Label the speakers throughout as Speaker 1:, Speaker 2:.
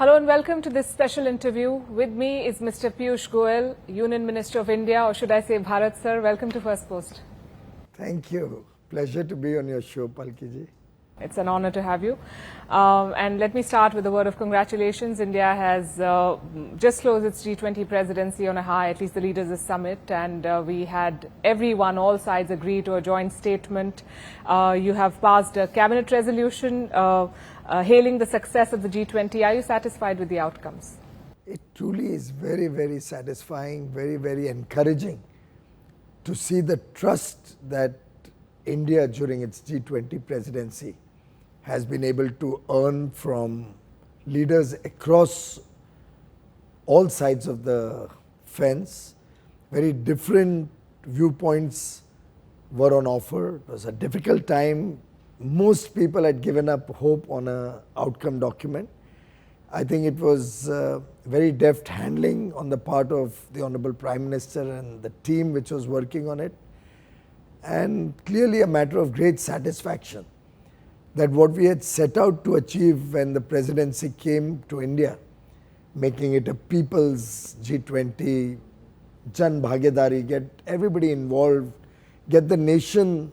Speaker 1: Hello and welcome to this special interview. With me is Mr. Piyush Goyal, Union Minister of India, or should I say Bharat, sir. Welcome to Firstpost.
Speaker 2: Thank you. Pleasure to be on your show, Palki ji.
Speaker 1: It's an honor to have you. And let me start with a word of congratulations. India has just closed its G20 presidency on a high, at least the leaders' summit. And we had everyone, all sides agree to a joint statement. You have passed a cabinet resolution hailing the success of the G20. Are you satisfied with the outcomes?
Speaker 2: It truly is very, very satisfying, very, very encouraging to see the trust that India during its G20 presidency has been able to earn from leaders across all sides of the fence. Very different viewpoints were on offer. It was a difficult time. Most people had given up hope on an outcome document. I think it was very deft handling on the part of the Honorable Prime Minister and the team which was working on it. And clearly a matter of great satisfaction that what we had set out to achieve when the presidency came to India, making it a people's G20, Jan Bhagidari, get everybody involved, get the nation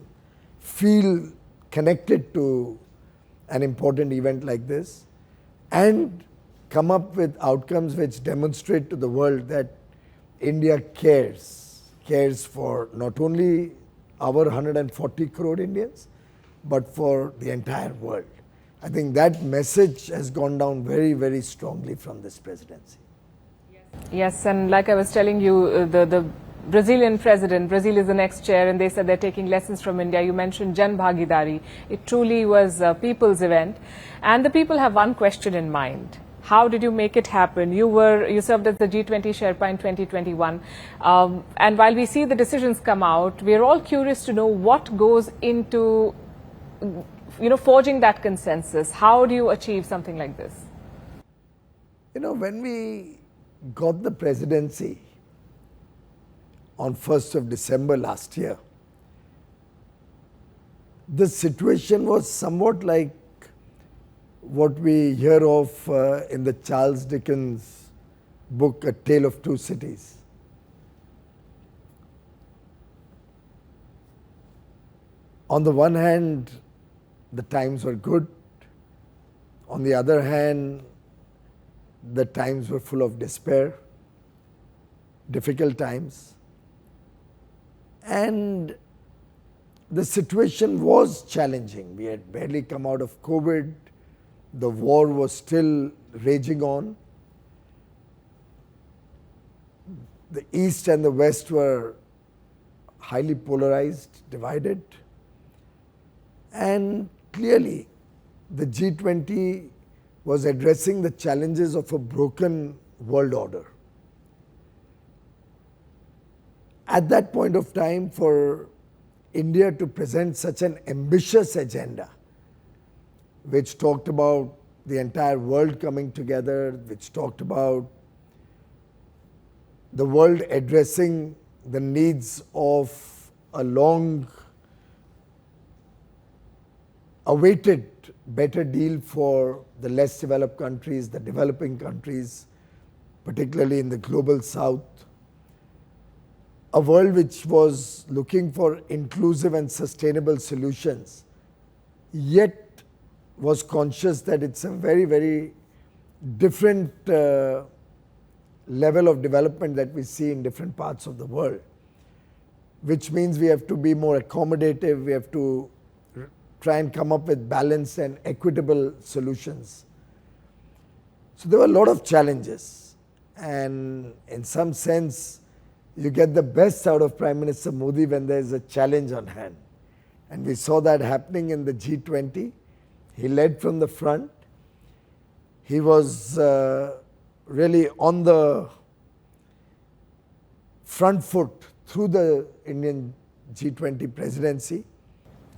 Speaker 2: feel connected to an important event like this, and come up with outcomes which demonstrate to the world that India cares for not only our 140 crore Indians, but for the entire world. I think that message has gone down very, very strongly from this presidency.
Speaker 1: Yes, and like I was telling you, the Brazilian president, Brazil is the next chair, and they said they're taking lessons from India. You mentioned Jan Bhagidari. It truly was a people's event. And the people have one question in mind. How did you make it happen? You served as the G20 Sherpa in 2021. And while we see the decisions come out, we're all curious to know what goes into, forging that consensus. How do you achieve something like this?
Speaker 2: When we got the presidency on 1st of December last year, the situation was somewhat like what we hear of in the Charles Dickens book, A Tale of Two Cities. On the one hand, the times were good. On the other hand, the times were full of despair, difficult times. And the situation was challenging. We had barely come out of COVID. The war was still raging on. The East and the West were highly polarized, divided. And clearly, the G20 was addressing the challenges of a broken world order. At that point of time, for India to present such an ambitious agenda, which talked about the entire world coming together, which talked about the world addressing the needs of a long awaited better deal for the less developed countries, the developing countries, particularly in the global south. A world which was looking for inclusive and sustainable solutions, yet was conscious that it's a very, very different level of development that we see in different parts of the world, which means we have to be more accommodative, we have to try and come up with balanced and equitable solutions. So there were a lot of challenges, and in some sense, you get the best out of Prime Minister Modi when there is a challenge on hand. And we saw that happening in the G20. He led from the front. He was really on the front foot through the Indian G20 presidency.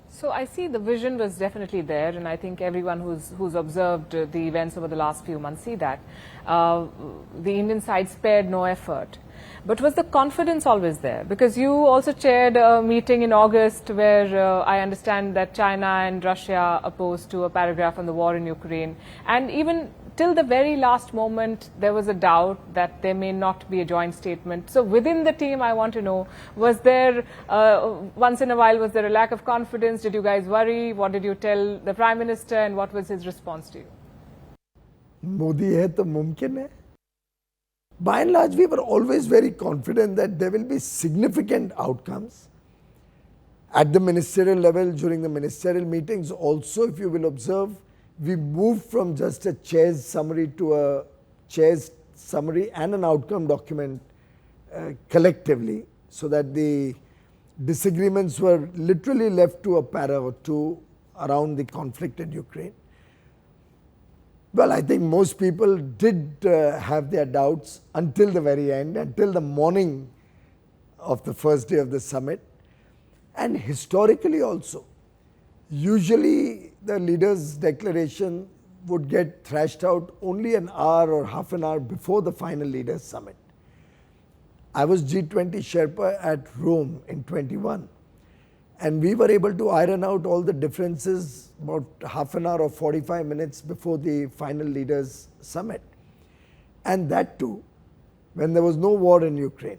Speaker 1: So I see the vision was definitely there, and I think everyone who's observed the events over the last few months see that. The Indian side spared no effort. But was the confidence always there? Because you also chaired a meeting in August where I understand that China and Russia opposed to a paragraph on the war in Ukraine. And even till the very last moment, there was a doubt that there may not be a joint statement. So within the team, I want to know, was there, once in a while, was there a lack of confidence? Did you guys worry? What did you tell the Prime Minister and what was his response to you?
Speaker 2: Modi hai to mumkin hai. By and large, we were always very confident that there will be significant outcomes at the ministerial level during the ministerial meetings. Also, if you will observe, we moved from just a chair's summary to a chair's summary and an outcome document collectively, so that the disagreements were literally left to a para or two around the conflict in Ukraine. Well, I think most people did have their doubts until the very end, until the morning of the first day of the summit. And historically also, usually the leaders' declaration would get thrashed out only an hour or half an hour before the final leaders' summit. I was G20 Sherpa at Rome in 21. And we were able to iron out all the differences about half an hour or 45 minutes before the final leaders' summit. And that too, when there was no war in Ukraine.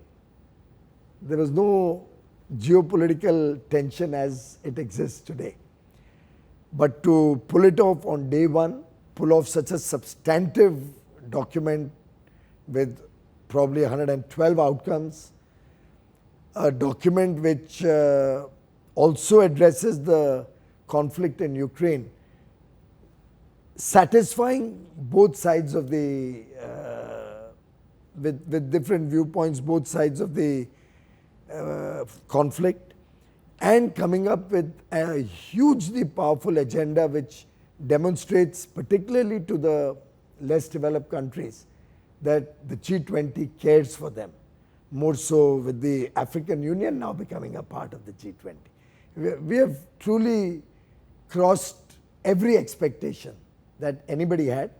Speaker 2: There was no geopolitical tension as it exists today. But to pull it off on day one, pull off such a substantive document with probably 112 outcomes, a document which also addresses the conflict in Ukraine, satisfying both sides of the, with different viewpoints, both sides of the conflict, and coming up with a hugely powerful agenda which demonstrates, particularly to the less developed countries, that the G20 cares for them, more so with the African Union now becoming a part of the G20. We have truly crossed every expectation that anybody had.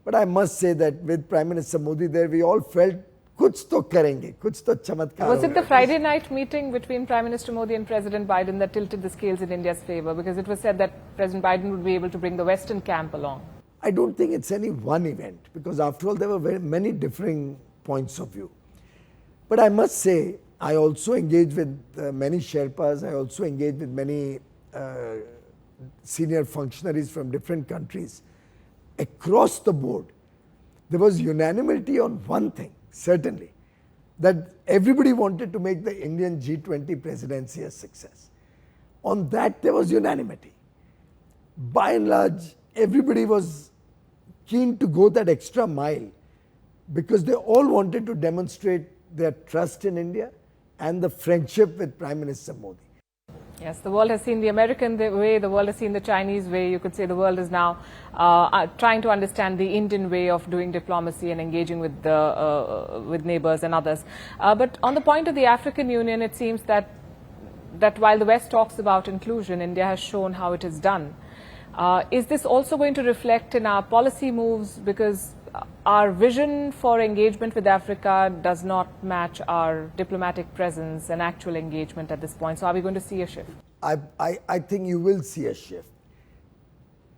Speaker 2: But I must say that with Prime Minister Modi there, we all felt, kuch to karenge, kuch to chamatkar.
Speaker 1: Was it the Friday night meeting between Prime Minister Modi and President Biden that tilted the scales in India's favor? Because it was said that President Biden would be able to bring the Western camp along.
Speaker 2: I don't think it's any one event, because after all, there were very many differing points of view. But I must say, I also engage with many Sherpas, I also engage with many senior functionaries from different countries. Across the board, there was unanimity on one thing, certainly, that everybody wanted to make the Indian G20 presidency a success. On that, there was unanimity. By and large, everybody was keen to go that extra mile, because they all wanted to demonstrate their trust in India and the friendship with Prime Minister Modi.
Speaker 1: Yes, the world has seen the American way, the world has seen the Chinese way. You could say the world is now trying to understand the Indian way of doing diplomacy and engaging with neighbors and others. But on the point of the African Union, it seems that while the West talks about inclusion, India has shown how it is done. Is this also going to reflect in our policy moves, because our vision for engagement with Africa does not match our diplomatic presence and actual engagement at this point? So are we going to see a shift?
Speaker 2: I think you will see a shift.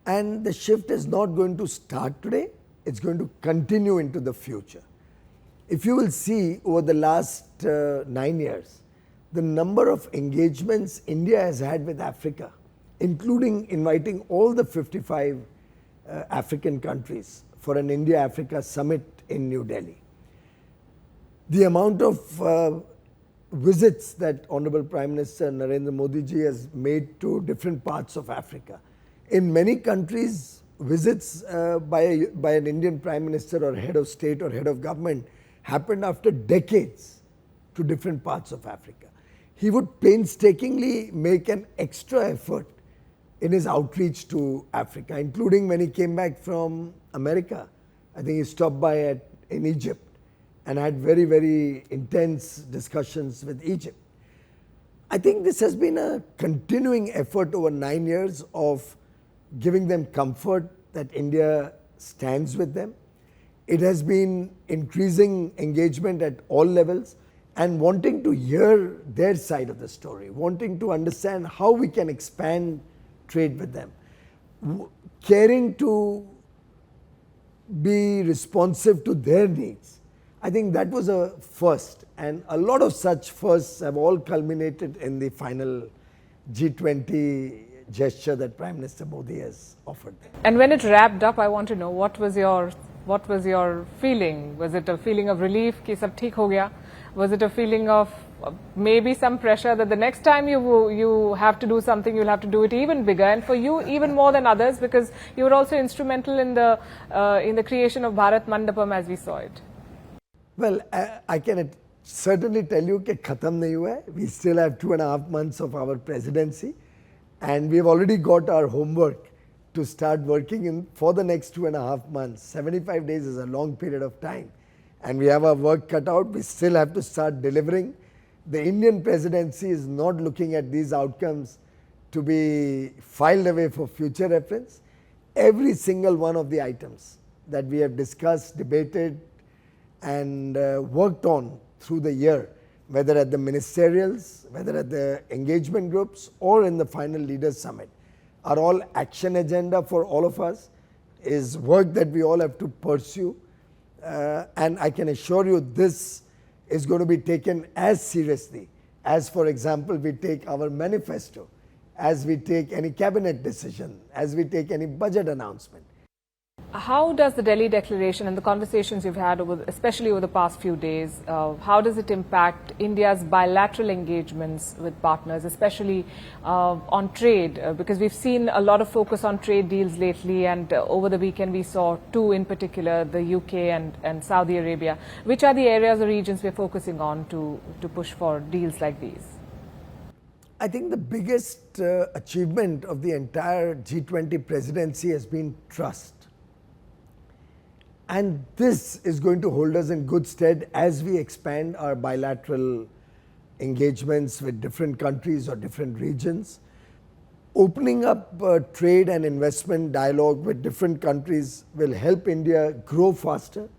Speaker 2: And the shift is not going to start today, it's going to continue into the future. If you will see over the last 9 years, the number of engagements India has had with Africa, including inviting all the 55 African countries for an India-Africa summit in New Delhi. The amount of visits that Honorable Prime Minister Narendra Modi ji has made to different parts of Africa. In many countries, visits by an Indian Prime Minister or head of state or head of government happened after decades to different parts of Africa. He would painstakingly make an extra effort in his outreach to Africa, including when he came back from America. I think he stopped by in Egypt and had very, very intense discussions with Egypt. I think this has been a continuing effort over 9 years of giving them comfort that India stands with them. It has been increasing engagement at all levels and wanting to hear their side of the story, wanting to understand how we can expand trade with them, caring to be responsive to their needs. I think that was a first, and a lot of such firsts have all culminated in the final G20 gesture that Prime Minister Modi has offered them.
Speaker 1: And when it wrapped up, I want to know what was your feeling? Was it a feeling of relief कि सब ठीक हो गया? Was it a feeling of maybe some pressure that the next time you have to do something, you'll have to do it even bigger, and for you even more than others, because you were also instrumental in the creation of Bharat Mandapam as we saw it?
Speaker 2: Well, I can certainly tell you that khatam nahi hua hai. We still have 2.5 months of our presidency, and we've already got our homework to start working in for the next 2.5 months. 75 days is a long period of time, and we have our work cut out. We still have to start delivering. The Indian presidency is not looking at these outcomes to be filed away for future reference. Every single one of the items that we have discussed, debated, and worked on through the year, whether at the ministerials, whether at the engagement groups, or in the final leaders summit, are all action agenda for all of us, is work that we all have to pursue. And I can assure you this is going to be taken as seriously as, for example, we take our manifesto, as we take any cabinet decision, as we take any budget announcement.
Speaker 1: How does the Delhi Declaration and the conversations you've had, especially over the past few days, how does it impact India's bilateral engagements with partners, especially on trade? Because we've seen a lot of focus on trade deals lately, and over the weekend we saw two in particular, the UK and Saudi Arabia. Which are the areas or regions we're focusing on to push for deals like these?
Speaker 2: I think the biggest achievement of the entire G20 presidency has been trust. And this is going to hold us in good stead as we expand our bilateral engagements with different countries or different regions. Opening up trade and investment dialogue with different countries will help India grow faster,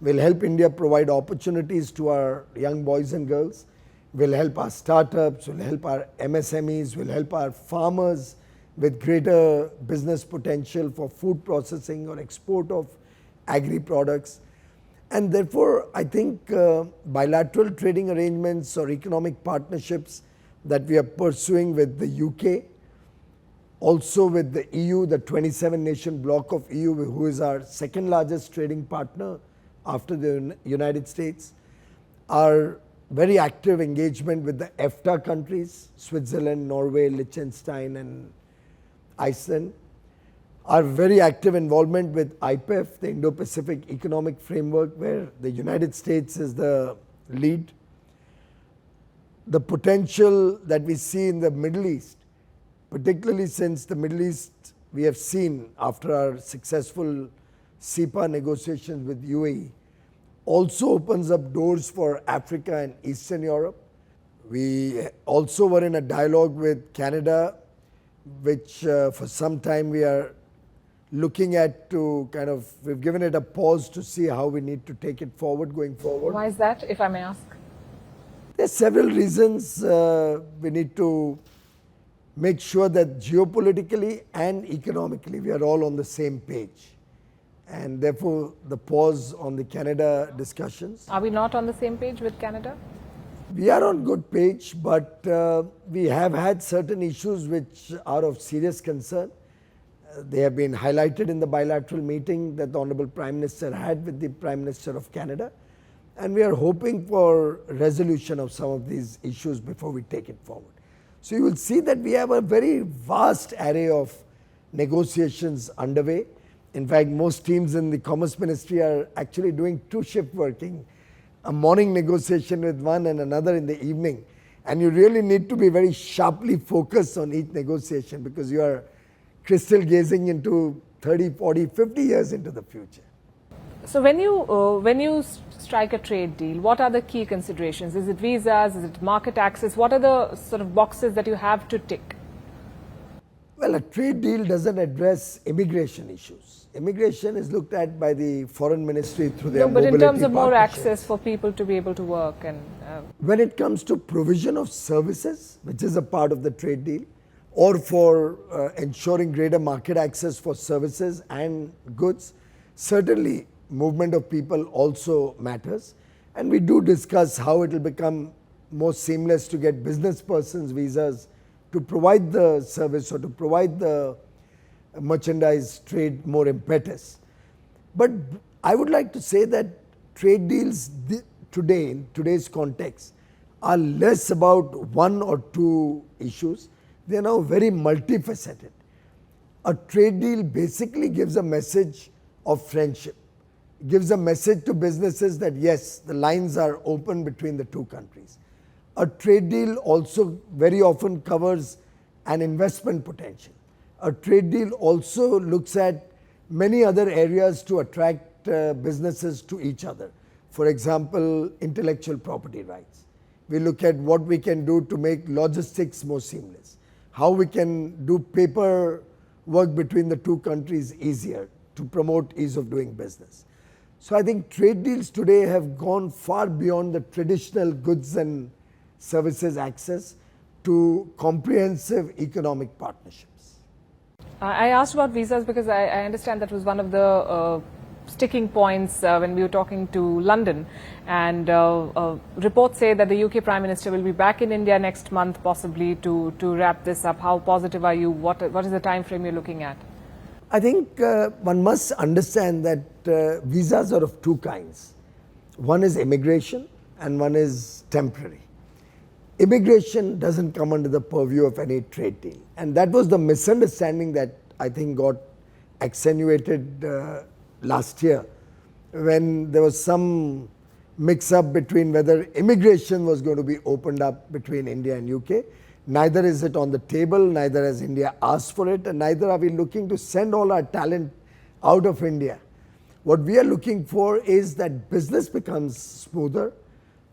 Speaker 2: will help India provide opportunities to our young boys and girls, will help our startups, will help our MSMEs, will help our farmers with greater business potential for food processing or export of agri products. And therefore, I think bilateral trading arrangements or economic partnerships that we are pursuing with the UK, also with the EU, the 27 nation bloc of EU, who is our second largest trading partner after the United States, our very active engagement with the EFTA countries, Switzerland, Norway, Liechtenstein and Iceland, our very active involvement with IPEF, the Indo-Pacific Economic Framework, where the United States is the lead. The potential that we see in the Middle East, particularly since the Middle East we have seen after our successful CEPA negotiations with UAE, also opens up doors for Africa and Eastern Europe. We also were in a dialogue with Canada, which for some time we are looking at we've given it a pause to see how we need to take it forward going forward.
Speaker 1: Why is that, if I may ask?
Speaker 2: There's several reasons. We need to make sure that geopolitically and economically we are all on the same page. And therefore, the pause on the Canada discussions.
Speaker 1: Are we not on the same page with Canada?
Speaker 2: We are on good page, but we have had certain issues which are of serious concern. They have been highlighted in the bilateral meeting that the Honorable Prime Minister had with the Prime Minister of Canada, and we are hoping for resolution of some of these issues before we take it forward. So you will see that we have a very vast array of negotiations underway. In fact, most teams in the Commerce Ministry are actually doing two-shift working, a morning negotiation with one and another in the evening. And you really need to be very sharply focused on each negotiation because you are crystal gazing into 30, 40, 50 years into the future.
Speaker 1: So when you strike a trade deal, what are the key considerations? Is it visas? Is it market access? What are the sort of boxes that you have to tick?
Speaker 2: Well, a trade deal doesn't address immigration issues. Immigration is looked at by the Foreign Ministry through their mobility
Speaker 1: but in terms of more
Speaker 2: partnerships.
Speaker 1: access for people to be able to work and...
Speaker 2: When it comes to provision of services, which is a part of the trade deal, or for ensuring greater market access for services and goods, Certainly, movement of people also matters, and we do discuss how it will become more seamless to get business persons visas to provide the service or to provide the merchandise trade more impetus. But I would like to say that trade deals today, in today's context, are less about one or two issues. They are now very multifaceted. A trade deal basically gives a message of friendship, gives a message to businesses that yes, the lines are open between the two countries. A trade deal also very often covers an investment potential. A trade deal also looks at many other areas to attract businesses to each other. For example, intellectual property rights. We look at what we can do to make logistics more seamless, how we can do paper work between the two countries easier to promote ease of doing business. So I think trade deals today have gone far beyond the traditional goods and services access to comprehensive economic partnerships.
Speaker 1: I asked about visas because I understand that was one of the sticking points when we were talking to London, and reports say that the UK Prime Minister will be back in India next month possibly to wrap this up. How positive are you? What is the time frame you're looking at?
Speaker 2: I think one must understand that visas are of two kinds. One is immigration and one is temporary. Immigration doesn't come under the purview of any trade deal, and that was the misunderstanding that I think got accentuated last year when there was some mix-up between whether immigration was going to be opened up between India and UK. Neither is it on the table, neither has India asked for it, and neither are we looking to send all our talent out of India. What we are looking for is that business becomes smoother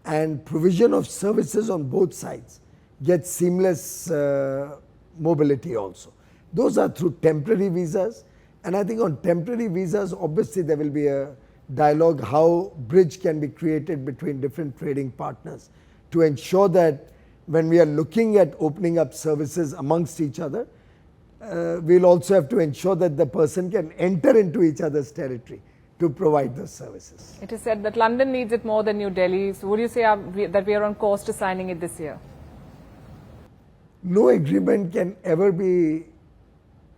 Speaker 2: and provision of services on both sides gets seamless mobility also. Those are through temporary visas, and I think on temporary visas obviously there will be a dialogue how bridge can be created between different trading partners to ensure that when we are looking at opening up services amongst each other, we'll also have to ensure that the person can enter into each other's territory to provide those services.
Speaker 1: It is said that London needs it more than New Delhi. So would you say that we are on course to signing it this year?
Speaker 2: No agreement can ever be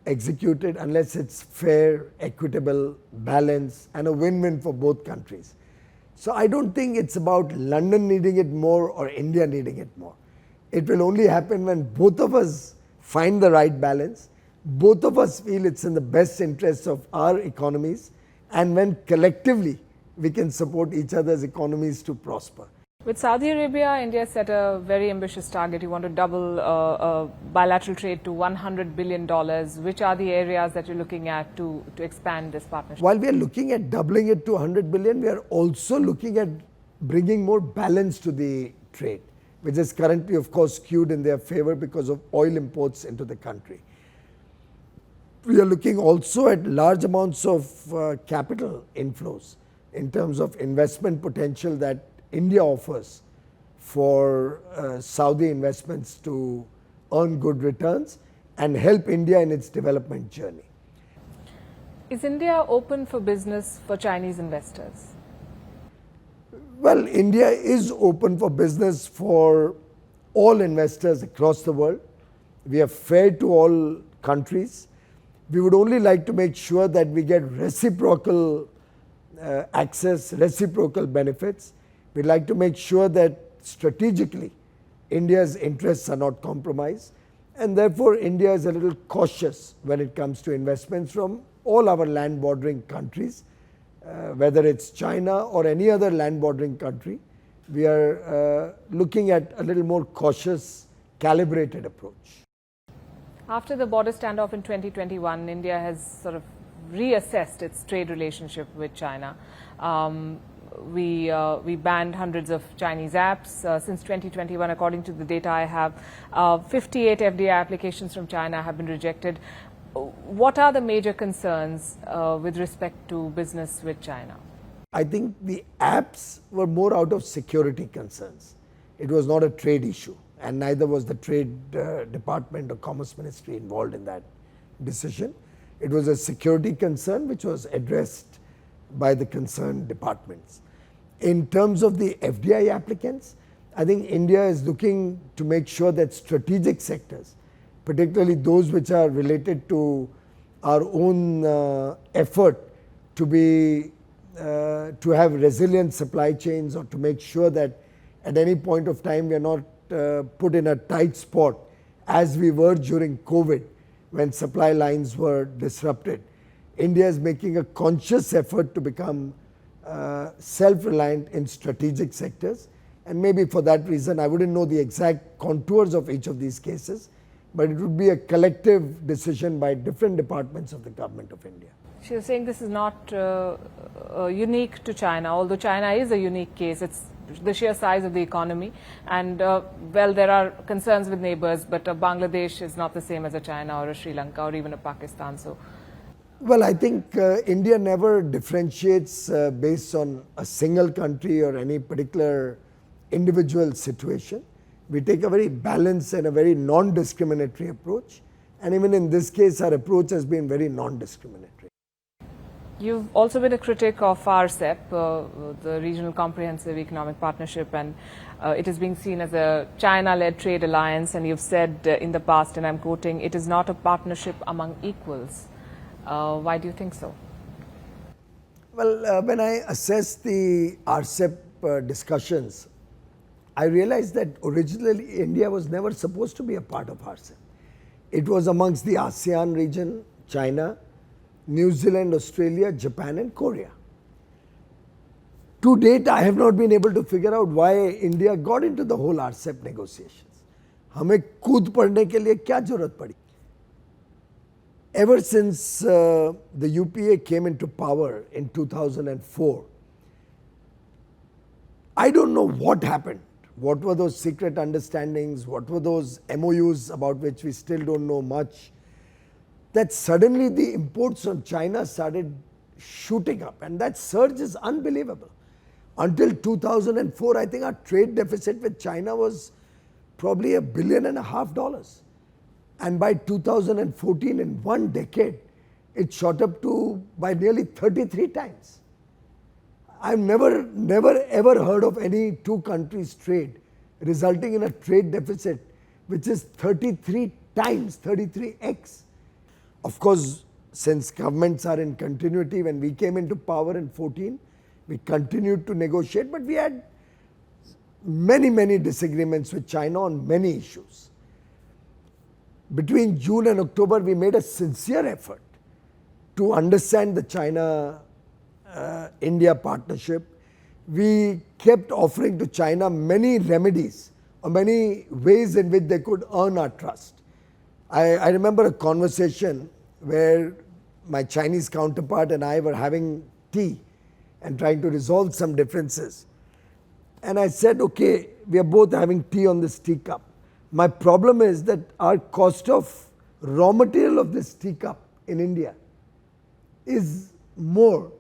Speaker 2: executed unless it's fair, equitable, balanced, and a win-win for both countries. So I don't think it's about London needing it more or India needing it more. It will only happen when both of us find the right balance, both of us feel it's in the best interests of our economies, and when collectively we can support each other's economies to prosper.
Speaker 1: With Saudi Arabia, India set a very ambitious target. You want to double bilateral trade to $100 billion. Which are the areas that you're looking at to expand this partnership?
Speaker 2: While we are looking at doubling it to 100 billion, we are also looking at bringing more balance to the trade, which is currently, of course, skewed in their favor because of oil imports into the country. We are looking also at large amounts of capital inflows in terms of investment potential that India offers for Saudi investments to earn good returns and help India in its development journey.
Speaker 1: Is India open for business for Chinese investors?
Speaker 2: Well, India is open for business for all investors across the world. We are fair to all countries. We would only like to make sure that we get reciprocal access, reciprocal benefits. We'd like to make sure that strategically India's interests are not compromised, and therefore India is a little cautious when it comes to investments from all our land bordering countries, whether it's China or any other land bordering country. We are looking at a little more cautious, calibrated approach.
Speaker 1: After the border standoff in 2021, India has sort of reassessed its trade relationship with China. We banned hundreds of Chinese apps. Since 2021, according to the data I have, 58 FDI applications from China have been rejected. What are the major concerns with respect to business with China?
Speaker 2: I think the apps were more out of security concerns. It was not a trade issue, and neither was the Trade Department or Commerce Ministry involved in that decision. It was a security concern which was addressed by the concerned departments. In terms of the FDI applicants, I think India is looking to make sure that strategic sectors, particularly those which are related to our own effort to be to have resilient supply chains, or to make sure that at any point of time we are not put in a tight spot as we were during COVID when supply lines were disrupted. India is making a conscious effort to become self-reliant in strategic sectors, and maybe for that reason I wouldn't know the exact contours of each of these cases, but it would be a collective decision by different departments of the government of India.
Speaker 1: She was saying this is not unique to China, although China is a unique case. It's the sheer size of the economy, and well, there are concerns with neighbors, but Bangladesh is not the same as a China or a Sri Lanka or even a Pakistan. So,
Speaker 2: well, I think India never differentiates based on a single country or any particular individual situation. We take a very balanced and a very non-discriminatory approach, and even in this case our approach has been very non-discriminatory.
Speaker 1: You've also been a critic of RCEP, the Regional Comprehensive Economic Partnership, and it is being seen as a China-led trade alliance, and you've said in the past, and I'm quoting, it is not a partnership among equals. Why do you think so?
Speaker 2: Well, when I assessed the RCEP discussions, I realized that originally India was never supposed to be a part of RCEP. It was amongst the ASEAN region, China, New Zealand, Australia, Japan and Korea. To date, I have not been able to figure out why India got into the whole RCEP negotiations. हमें कूद पड़ने के लिए क्या जरूरत पड़ी? Ever since the UPA came into power in 2004, I don't know what happened. What were those secret understandings? What were those MOUs about which we still don't know much? That suddenly the imports from China started shooting up, and that surge is unbelievable. Until 2004, I think our trade deficit with China was probably $1.5 billion. And by 2014, in one decade, it shot up to by nearly 33 times. I've never ever heard of any two countries' trade resulting in a trade deficit which is 33 times, 33x. Of course, since governments are in continuity, when we came into power in 2014, we continued to negotiate, but we had many disagreements with China on many issues. Between June and October, we made a sincere effort to understand the China-India partnership. We kept offering to China many remedies or many ways in which they could earn our trust. I remember a conversation where my Chinese counterpart and I were having tea and trying to resolve some differences. And I said, okay, we are both having tea on this teacup. My problem is that our cost of raw material of this teacup in India is more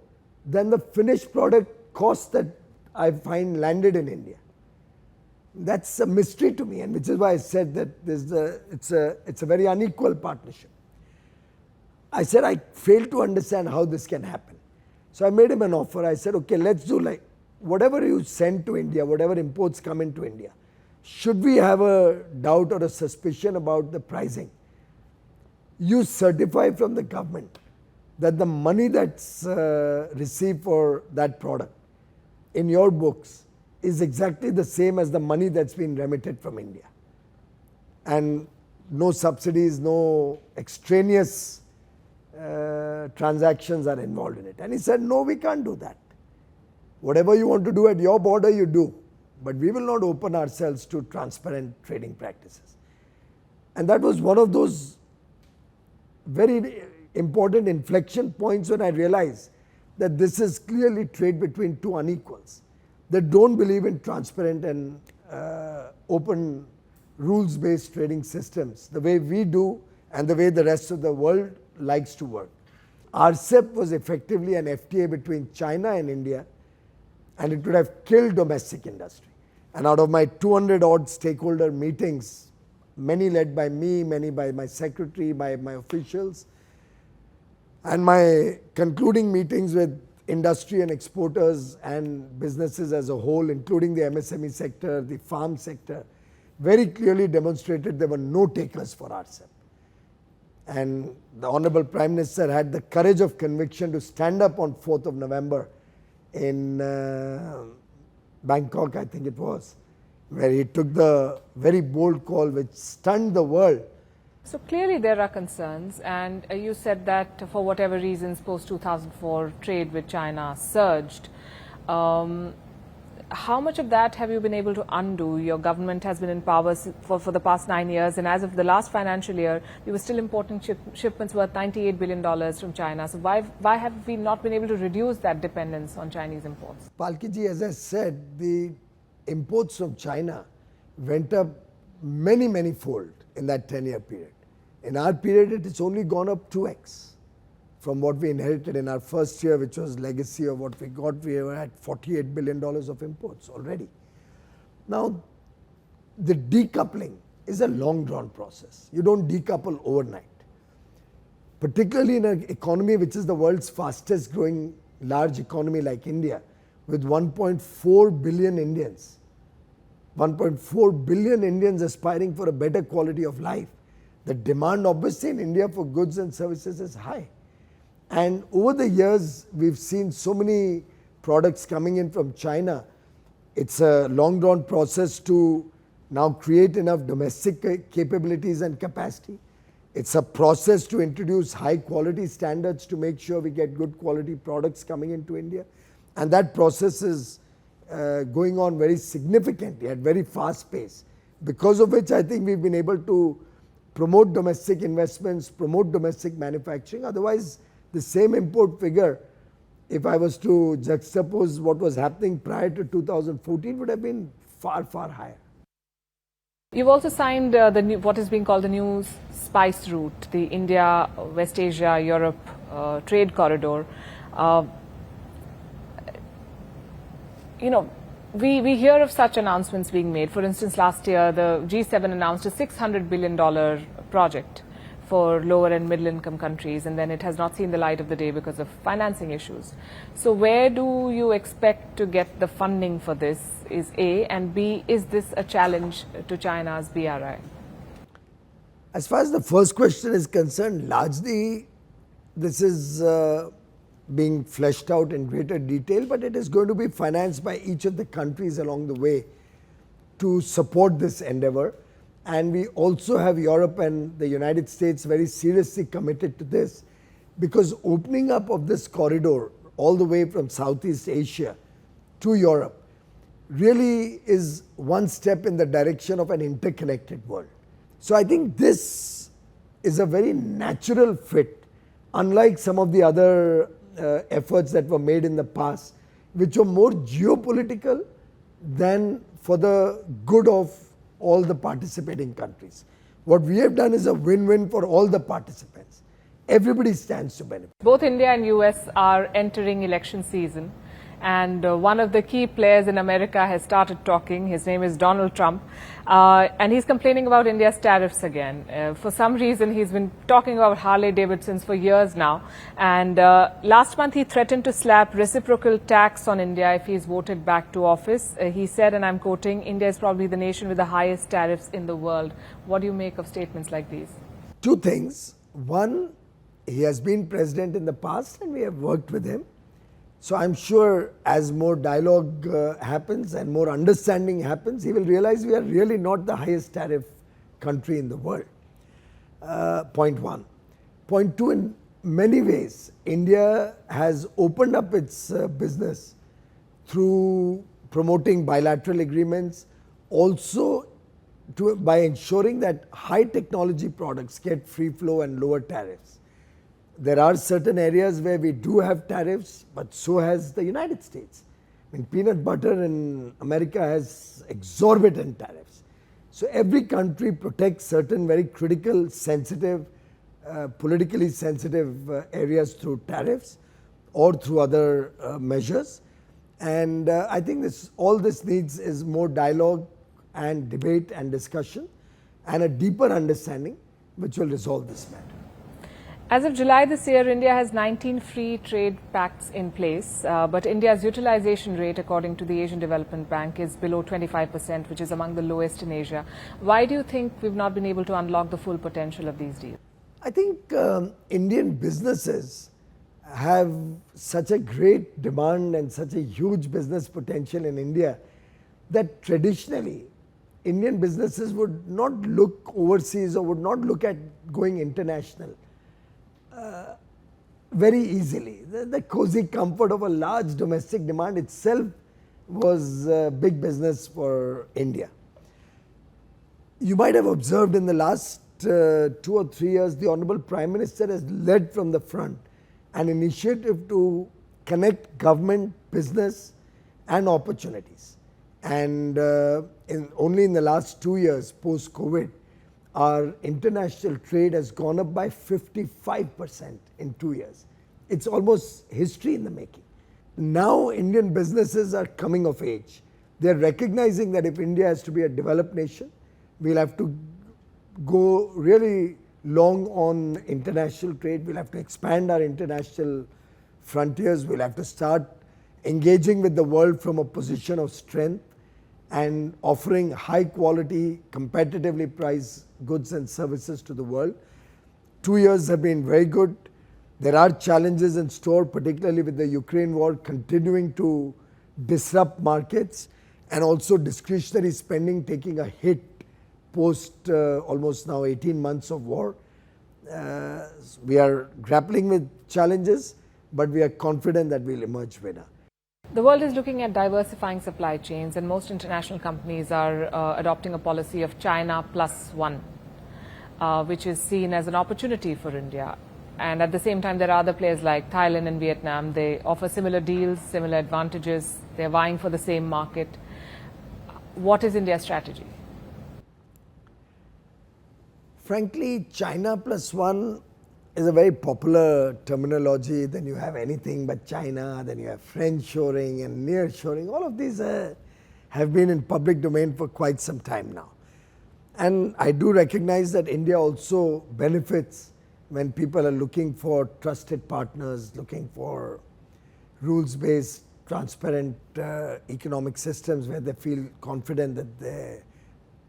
Speaker 2: than the finished product cost that I find landed in India. That's a mystery to me, and which is why I said that it's a very unequal partnership. I said I fail to understand how this can happen. So I made him an offer. I said, okay, let's do like whatever you send to India, whatever imports come into India, should we have a doubt or a suspicion about the pricing, you certify from the government that the money that's received for that product in your books is exactly the same as the money that's been remitted from India. And no subsidies, no extraneous transactions are involved in it. And he said, no, we can't do that. Whatever you want to do at your border, you do. But we will not open ourselves to transparent trading practices. And that was one of those very important inflection points when I realized that this is clearly trade between two unequals that don't believe in transparent and open rules-based trading systems the way we do and the way the rest of the world likes to work. RCEP was effectively an FTA between China and India, and it would have killed domestic industry. And out of my 200 odd stakeholder meetings, many led by me, many by my secretary, by my officials, and my concluding meetings with industry and exporters and businesses as a whole, including the MSME sector, the farm sector, very clearly demonstrated there were no takers for RCEP. And the Honorable Prime Minister had the courage of conviction to stand up on 4th of November in Bangkok, I think it was, where he took the very bold call which stunned the world.
Speaker 1: So clearly there are concerns, and you said that for whatever reasons post-2004 trade with China surged. How much of that have you been able to undo? Your government has been in power for the past 9 years, and as of the last financial year, we were still importing shipments worth $98 billion from China. So why have we not been able to reduce that dependence on Chinese imports?
Speaker 2: Palki ji, as I said, the imports from China went up many fold in that 10-year period. In our period, it has only gone up 2x from what we inherited in our first year, which was legacy of what we got. We were at $48 billion of imports already. Now, the decoupling is a long-drawn process. You don't decouple overnight. Particularly in an economy which is the world's fastest growing large economy like India, with 1.4 billion Indians. 1.4 billion Indians aspiring for a better quality of life. The demand obviously in India for goods and services is high. And over the years, we've seen so many products coming in from China. It's a long drawn process to now create enough domestic capabilities and capacity. It's a process to introduce high quality standards to make sure we get good quality products coming into India. And that process is going on very significantly at very fast pace, because of which I think we've been able to promote domestic investments, promote domestic manufacturing. Otherwise, the same import figure, if I was to juxtapose what was happening prior to 2014, would have been far higher.
Speaker 1: You've also signed what is being called the new spice route, the India, West Asia, Europe trade corridor. We hear of such announcements being made. For instance, last year, the G7 announced a $600 billion project for lower and middle income countries, and then it has not seen the light of the day because of financing issues. So where do you expect to get the funding for this, is A, and B, is this a challenge to China's BRI?
Speaker 2: As far as the first question is concerned, largely this is being fleshed out in greater detail, but it is going to be financed by each of the countries along the way to support this endeavor. And we also have Europe and the United States very seriously committed to this, because opening up of this corridor all the way from Southeast Asia to Europe really is one step in the direction of an interconnected world. So I think this is a very natural fit, unlike some of the other efforts that were made in the past, which were more geopolitical than for the good of all the participating countries. What we have done is a win-win for all the participants. Everybody stands to benefit.
Speaker 1: Both India and US are entering election season, and one of the key players in America has started talking. His name is Donald Trump, and he's complaining about India's tariffs again. For some reason, he's been talking about Harley-Davidsons for years now, and last month he threatened to slap reciprocal tax on India if he's voted back to office. He said, and I'm quoting, "India is probably the nation with the highest tariffs in the world." What do you make of statements like these?
Speaker 2: Two things. One, he has been president in the past and we have worked with him. So I'm sure as more dialogue happens and more understanding happens, he will realize we are really not the highest tariff country in the world. Point one. Point two, in many ways, India has opened up its business through promoting bilateral agreements, also by ensuring that high technology products get free flow and lower tariffs. There are certain areas where we do have tariffs, but so has the United States. I mean, peanut butter in America has exorbitant tariffs. So every country protects certain very critical, sensitive, politically sensitive areas through tariffs or through other measures. And I think all this needs is more dialogue and debate and discussion and a deeper understanding which will resolve this matter.
Speaker 1: As of July this year, India has 19 free trade pacts in place, but India's utilization rate, according to the Asian Development Bank, is below 25%, which is among the lowest in Asia. Why do you think we've not been able to unlock the full potential of these deals?
Speaker 2: I think Indian businesses have such a great demand and such a huge business potential in India that traditionally Indian businesses would not look overseas or would not look at going international very easily. The cozy comfort of a large domestic demand itself was big business for India. You might have observed in the last 2 or 3 years, the Honorable Prime Minister has led from the front an initiative to connect government, business and opportunities. And only in the last 2 years, post-COVID, our international trade has gone up by 55% in 2 years. It's almost history in the making. Now Indian businesses are coming of age. They're recognizing that if India has to be a developed nation, we'll have to go really long on international trade. We'll have to expand our international frontiers. We'll have to start engaging with the world from a position of strength and offering high quality, competitively priced goods and services to the world. 2 years have been very good. There are challenges in store, particularly with the Ukraine war continuing to disrupt markets and also discretionary spending taking a hit post almost now 18 months of war. We are grappling with challenges, but we are confident that we'll emerge winner.
Speaker 1: The world is looking at diversifying supply chains, and most international companies are adopting a policy of China plus one, which is seen as an opportunity for India. And at the same time, there are other players like Thailand and Vietnam. They offer similar deals, similar advantages. They're vying for the same market. What is India's strategy?
Speaker 2: Frankly, China plus one is a very popular terminology. Then you have anything but China, then you have friendshoring and nearshoring. All of these have been in public domain for quite some time now. And I do recognize that India also benefits when people are looking for trusted partners, looking for rules-based, transparent economic systems where they feel confident that they,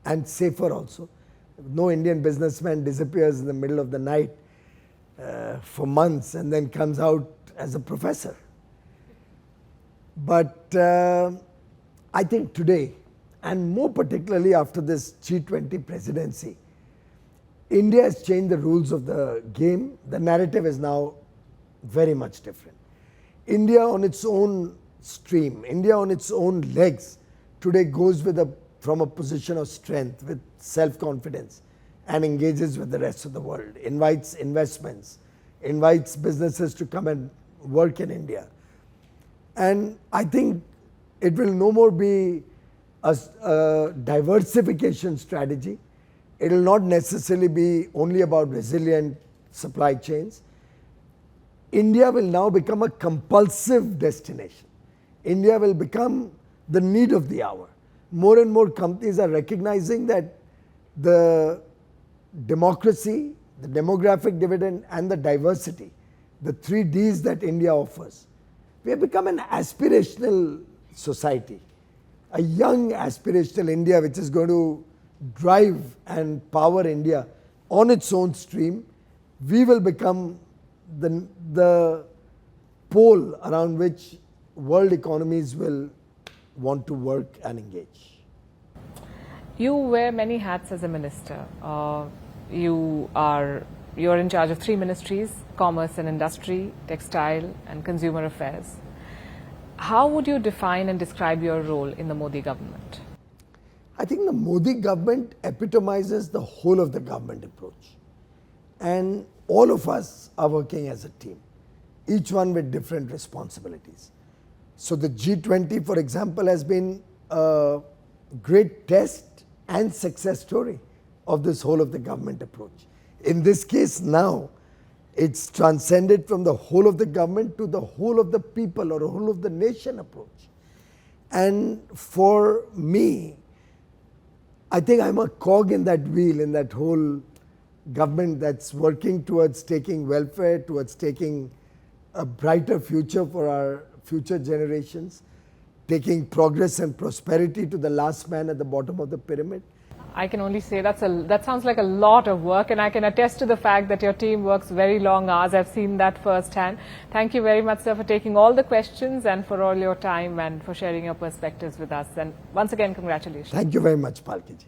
Speaker 2: and safer also. No Indian businessman disappears in the middle of the night for months and then comes out as a professor. But I think today, and more particularly after this G20 presidency, India has changed the rules of the game. The narrative is now very much different. India on its own stream, India on its own legs, today goes from a position of strength with self-confidence and engages with the rest of the world, invites investments, invites businesses to come and work in India. And I think it will no more be a diversification strategy. It will not necessarily be only about resilient supply chains. India will now become a compulsive destination. India will become the need of the hour. More and more companies are recognizing that the democracy, the demographic dividend and the diversity, the 3 Ds that India offers. We have become an aspirational society, a young aspirational India which is going to drive and power India on its own stream. We will become the pole around which world economies will want to work and engage.
Speaker 1: You wear many hats as a minister. You're in charge of 3 ministries: commerce and industry, textile and consumer affairs. How would you define and describe your role in the Modi government?
Speaker 2: I think the Modi government epitomizes the whole of the government approach. And all of us are working as a team, each one with different responsibilities. So the G20, for example, has been a great test and success story of this whole of the government approach. In this case now, it's transcended from the whole of the government to the whole of the people or whole of the nation approach. And for me, I think I'm a cog in that wheel, in that whole government that's working towards taking welfare, towards taking a brighter future for our future generations, taking progress and prosperity to the last man at the bottom of the pyramid.
Speaker 1: I can only say that sounds like a lot of work, and I can attest to the fact that your team works very long hours. I've seen that firsthand. Thank you very much, sir, for taking all the questions and for all your time and for sharing your perspectives with us. And once again, congratulations.
Speaker 2: Thank you very much, Palki ji.